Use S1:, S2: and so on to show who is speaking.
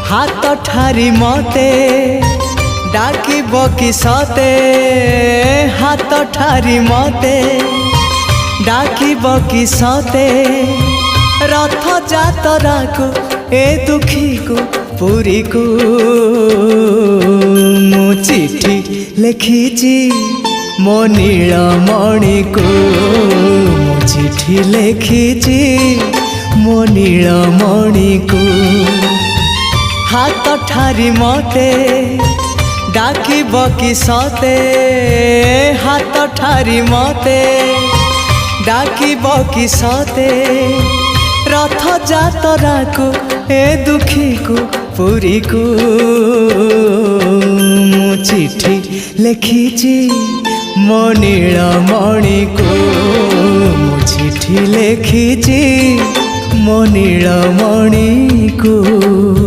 S1: हाथ ठारी मते डाकिब कि सते हाथ ठारी मते डाकिब कि सते रथ जातरा को ए दुखी को पुरी को मु चिठी लिखिची मो नीलमणि को मु चिठी लिखिची मो नीलमणि को हाथ ठारी मते डाकिब कि सते हाथ ठारी मते डाकिब कि सते रथ जातरा को ए दुखी को पुरी को मु चिठी लिखिची मो नीलमणि को मु चिठी लिखिची मो नीलमणि को।